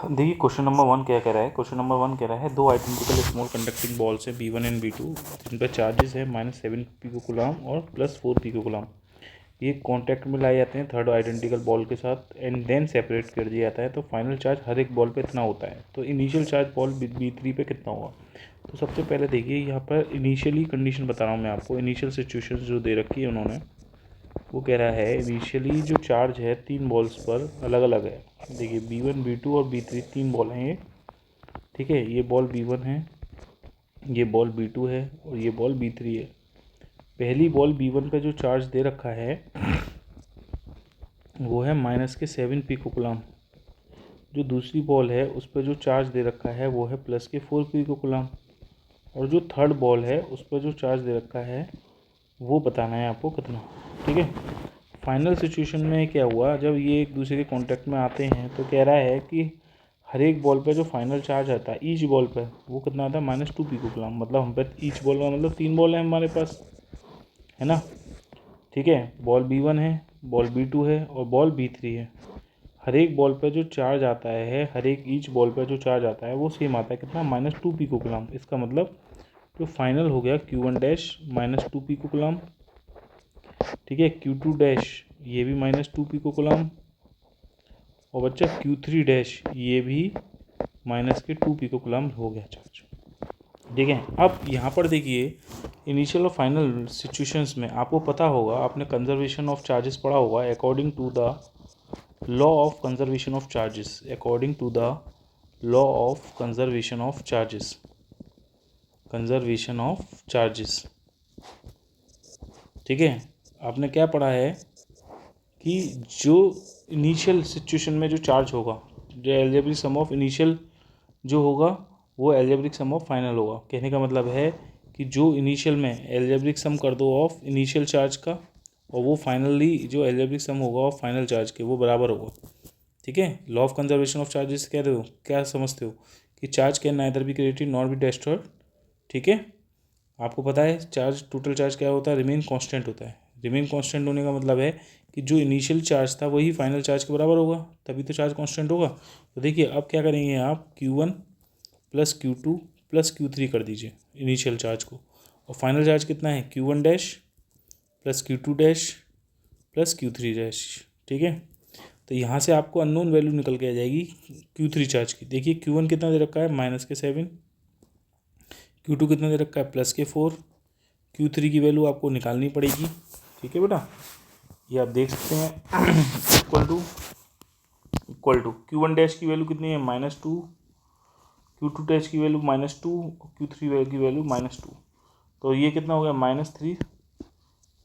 देखिए question number 1 क्या कह रहा है। क्वेश्चन नंबर 1 कह रहा है दो आइडेंटिकल स्मॉल कंडक्टिंग बॉल्स है B1 एंड B2 जिन पर चार्जेस है -7 पिकोकुलाम और +4 पिकोकुलाम। ये कॉन्टैक्ट में लाए जाते हैं थर्ड आइडेंटिकल बॉल के साथ एंड देन सेपरेट कर दिया जाता है। तो फाइनल चार्ज हर एक बॉल पे इतना होता है। तो इनिशियल चार्ज बॉल B3 पे कितना होगा। तो सबसे पहले देखिए यहाँ पर इनिशियली कंडीशन बता रहा हूँ मैं आपको। इनिशियल सिचुएशन जो दे रखी है उन्होंने, वो कह रहा है इनिशियली जो चार्ज है तीन बॉल्स पर अलग अलग है। देखिए B1 B2 और B3 तीन बॉल हैं ये, ठीक है। ये बॉल B1 है, ये बॉल B2 है और ये बॉल B3 है। पहली बॉल B1 का जो चार्ज दे रखा है वो है -7 पिकोकुलाम। जो दूसरी बॉल है उस पर जो चार्ज दे रखा है वो है +4 पिकोकुलाम। और जो थर्ड बॉल है उस पर जो चार्ज दे रखा है वो बताना है आपको कितना, ठीक है। फाइनल सिचुएशन में क्या हुआ, जब ये एक दूसरे के कांटेक्ट में आते हैं तो कह रहा है कि हर एक बॉल पे जो फाइनल चार्ज आता है ईच बॉल पे वो कितना आता है -2 पिकोकुलाम। मतलब हम पे ईच बॉल का मतलब तीन बॉल है हमारे पास, है ना, ठीक है। बॉल B1 है, बॉल B2 है और बॉल B3 है। हर एक बॉल पे जो चार्ज आता है, हर एक ईच बॉल पे जो चार्ज आता है वो सेम आता है कितना, -2 पिकोकुलाम। इसका मतलब जो फाइनल हो गया Q1 डैश -2 पिकोकुलाम, ठीक है। Q2 डैश ये भी -2 पिकोकुलाम और बच्चा Q3 डैश ये भी -2 पिकोकुलाम हो गया चार्ज, ठीक है। अब यहाँ पर देखिए इनिशियल और फाइनल सिचुएशंस में आपको पता होगा, आपने कंजर्वेशन ऑफ चार्जेस पढ़ा होगा। According to the law of conservation of charges, according to the law of conservation of charges, conservation of charges, ठीक है। आपने क्या पढ़ा है कि जो इनिशियल सिचुएशन में जो चार्ज होगा, जो एल्जेब्रिक सम ऑफ इनिशियल जो होगा वो एल्जेब्रिक सम ऑफ फाइनल होगा। कहने का मतलब है कि जो इनिशियल में एल्जेब्रिक सम कर दो ऑफ इनिशियल चार्ज का और वो फाइनली जो एल्जेब्रिक सम होगा ऑफ फाइनल चार्ज के वो बराबर होगा, ठीक है। Law of conservation of charges कह रहे हो, क्या समझते हो कि charge can neither be created nor be destroyed, ठीक है। आपको पता है चार्ज, टोटल चार्ज क्या होता है, रिमेन कांस्टेंट होता है। रिमेन कांस्टेंट होने का मतलब है कि जो इनिशियल चार्ज था वही फाइनल चार्ज के बराबर होगा, तभी तो चार्ज कांस्टेंट होगा। तो देखिए अब क्या करेंगे आप, Q1 + Q2 + Q3 कर दीजिए इनिशियल चार्ज को, और फाइनल चार्ज कितना है Q1 dash + Q2 dash + Q3 dash, ठीक है। तो यहाँ से आपको अननोन वैल्यू निकल के आ जाएगी Q3 चार्ज की। देखिए Q1 कितना दे रखा है -7, Q2 कितना दे रखा है +4, Q3 की वैल्यू आपको निकालनी पड़ेगी, ठीक है बेटा। ये आप देख सकते हैं इक्वल टू Q1 डैश की वैल्यू कितनी है -2, Q2 डैश की वैल्यू -2 और Q3 की वैल्यू -2। तो ये कितना हो गया -3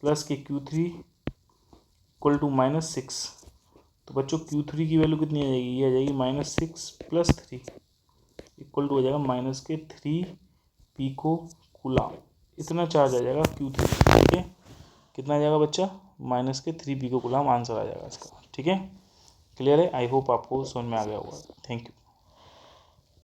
प्लस के Q3 इक्वल टू -6। तो बच्चों Q3 की वैल्यू कितनी आ जाएगी, ये आ जाएगी -6 + 3 इक्वल टू हो जाएगा -3 पिकोकुलाम। इतना चार्ज आ जाएगा Q3, ठीक है। कितना आ जाएगा बच्चा, -3 पिकोकुलाम आंसर आ जाएगा इसका, ठीक है। क्लियर है, आई होप आपको समझ में आ गया होगा। Thank you.